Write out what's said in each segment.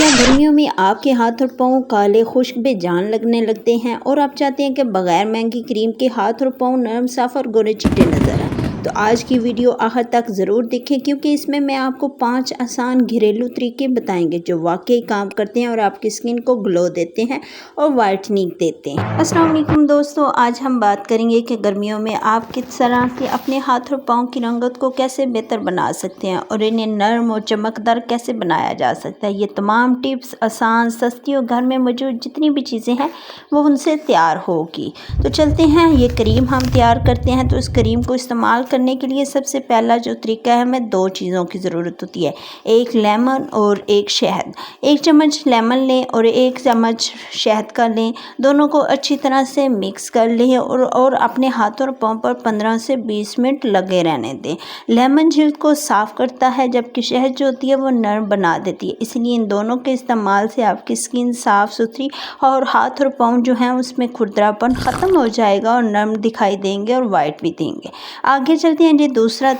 क्या गर्मियों में आपके हाथ और पाँव काले खुश्क बेजान लगने लगते हैं और आप चाहते हैं कि बगैर महंगी क्रीम के हाथ और पाँव नरम साफ और गोरे चिट्टे नजर आएं? तो आज की वीडियो आखिर तक ज़रूर देखें क्योंकि इसमें मैं आपको 5 आसान घरेलू तरीके बताएंगे जो वाकई काम करते हैं और आपकी स्किन को ग्लो देते हैं और वाइटनिंग देते हैं। अस्सलाम वालेकुम दोस्तों, आज हम बात करेंगे कि गर्मियों में आप किस तरह से अपने हाथ और पाँव की रंगत को कैसे बेहतर बना सकते हैं और इन्हें नरम और चमकदार कैसे बनाया जा सकता है। ये तमाम टिप्स आसान, सस्ती और घर में मौजूद जितनी भी चीज़ें हैं वो उनसे तैयार होगी। तो चलते हैं, ये क्रीम हम तैयार करते हैं। तो इस क्रीम को इस्तेमाल करने के लिए सबसे पहला जो तरीका है, हमें 2 चीज़ों की ज़रूरत होती है, एक लेमन और एक शहद। 1 चम्मच लेमन लें और 1 चम्मच शहद का लें, दोनों को अच्छी तरह से मिक्स कर लें और अपने हाथों और पाँव पर 15 से 20 मिनट लगे रहने दें। लेमन जल्द को साफ़ करता है जबकि शहद जो होती है वो नरम बना देती है, इसलिए इन दोनों के इस्तेमाल से आपकी स्किन साफ़ सुथरी और हाथ और पाँव जो हैं उसमें खुरदरापन ख़त्म हो जाएगा और नरम दिखाई देंगे और वाइट भी देंगे। आगे चलते हैं जी, दूसरा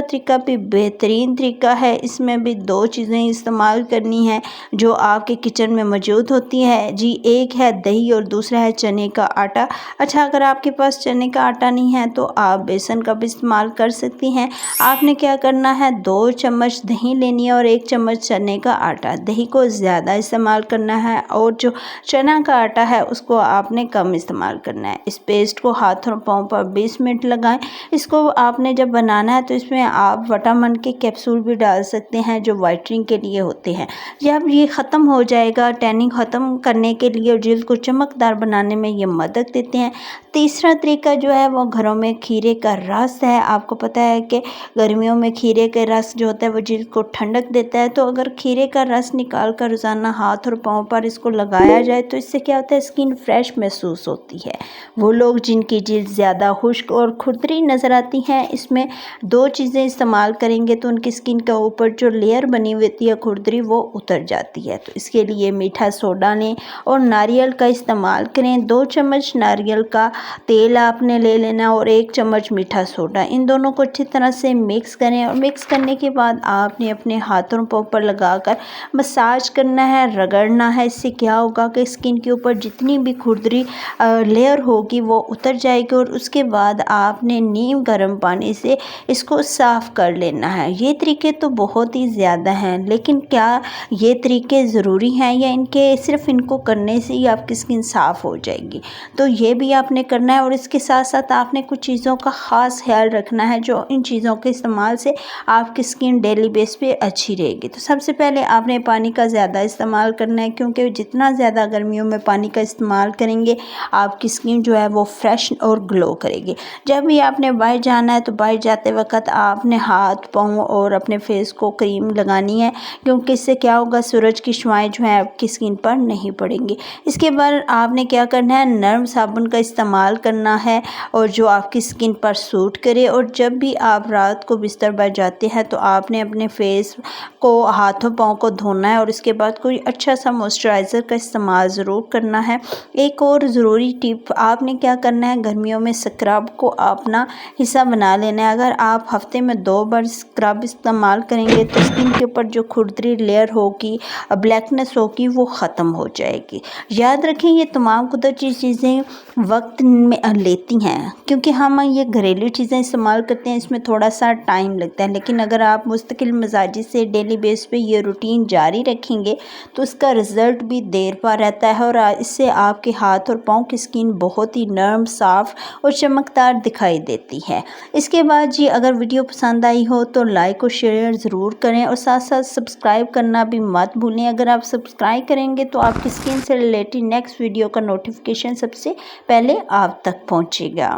तरीका भी बेहतरीन तरीका है। इसमें भी 2 चीज़ें इस्तेमाल करनी है जो आपके किचन में मौजूद होती है जी। एक है दही और दूसरा है चने का आटा। अच्छा, अगर आपके पास चने का आटा नहीं है तो आप बेसन का भी इस्तेमाल कर सकती हैं। आपने क्या करना है, 2 चम्मच दही लेनी है और 1 चम्मच चने का आटा। दही को ज़्यादा इस्तेमाल करना है और जो चना का आटा है उसको आपने कम इस्तेमाल करना है। इस पेस्ट को हाथ और पाँव पर 20 मिनट लगाएं। इसको आपने जब बनाना है तो इसमें आप विटामिन के कैप्सूल भी डाल सकते हैं जो वाइटनिंग के लिए होते हैं। जब ये ख़त्म हो जाएगा, टैनिंग ख़त्म करने के लिए और जल्द को चमकदार बनाने में ये मदद देते हैं। तीसरा तरीका जो है वो घरों में खीरे का रस है। आपको पता है कि गर्मियों में खीरे का रस जो होता है वो जल्द को ठंडक देता है। तो अगर खीरे का रस निकाल कर रोज़ाना हाथ और पाँव पर इसको लगाया जाए तो इससे क्या होता है, स्किन फ्रेश महसूस होती है। वो लोग जिनकी जल्द ज़्यादा खुश्क और खुरदरी नज़र आती हैं, इसमें 2 चीज़ें इस्तेमाल करेंगे तो उनकी स्किन के ऊपर जो लेयर बनी हुई होती है खुरदरी वो उतर जाती है। तो इसके लिए मीठा सोडा लें और नारियल का इस्तेमाल करें। 2 चम्मच नारियल का तेल आपने ले लेना और 1 चम्मच मीठा सोडा, इन दोनों को अच्छी तरह से मिक्स करें और मिक्स करने के बाद आपने अपने हाथों पाँव पर लगाकर मसाज करना है, रगड़ना है। इससे क्या होगा कि स्किन के ऊपर जितनी भी खुरदरी लेयर होगी वो उतर जाएगी और उसके बाद आपने नीम गर्म पानी से इसको साफ़ कर लेना है। ये तरीके तो बहुत ही ज़्यादा हैं, लेकिन क्या ये तरीके ज़रूरी हैं या सिर्फ इनको करने से ही आपकी स्किन साफ़ हो जाएगी? तो ये भी आपने करना है और इसके साथ साथ आपने कुछ चीज़ों का ख़ास ख्याल रखना है जो इन चीज़ों के इस्तेमाल से आपकी स्किन डेली बेस पे अच्छी रहेगी। तो सबसे पहले आपने पानी का ज़्यादा इस्तेमाल करना है क्योंकि जितना ज़्यादा गर्मियों में पानी का इस्तेमाल करेंगे आपकी स्किन जो है वो फ्रेश और ग्लो करेगी। जब भी आपने बाहर जाना है तो बाहर जाते वक्त आपने हाथ, पाँव और अपने फेस को क्रीम लगानी है क्योंकि इससे क्या होगा, सूरज की शुआएं जो है आपकी स्किन पर नहीं पड़ेंगी। इसके बाद आपने क्या करना है, नरम साबुन का इस्तेमाल करना है और जो आपकी स्किन पर सूट करे। और जब भी आप रात को बिस्तर पर जाते हैं तो आपने अपने फेस को, हाथों पाँव को धोना है और इसके बाद कोई अच्छा सा मॉइस्चराइज़र का इस्तेमाल ज़रूर करना है। एक और ज़रूरी टिप, आपने क्या करना है, गर्मियों में स्क्रब को अपना हिस्सा बना लेना है। अगर आप हफ्ते में 2 बार स्क्रब इस्तेमाल करेंगे तो स्किन के ऊपर जो खुरदरी लेयर होगी, ब्लैकनेस होगी, वो ख़त्म हो जाएगी। याद रखें, ये तमाम कुदरती चीज़ें वक्त में लेती हैं क्योंकि हम ये घरेलू चीज़ें इस्तेमाल करते हैं, इसमें थोड़ा सा टाइम लगता है। लेकिन अगर आप मुस्तकिल मिजाजी से डेली बेस पे ये रूटीन जारी रखेंगे तो इसका रिज़ल्ट भी देर पा रहता है और इससे आपके हाथ और पाँव की स्किन बहुत ही नरम, साफ़ और चमकदार दिखाई देती है। इसके बाद जी, अगर वीडियो पसंद आई हो तो लाइक और शेयर ज़रूर करें और साथ साथ सब्सक्राइब करना भी मत भूलें। अगर आप सब्सक्राइब करेंगे तो आपकी स्किन से रिलेटेड नेक्स्ट वीडियो का नोटिफिकेशन सबसे पहले आप तक पहुंचेगा।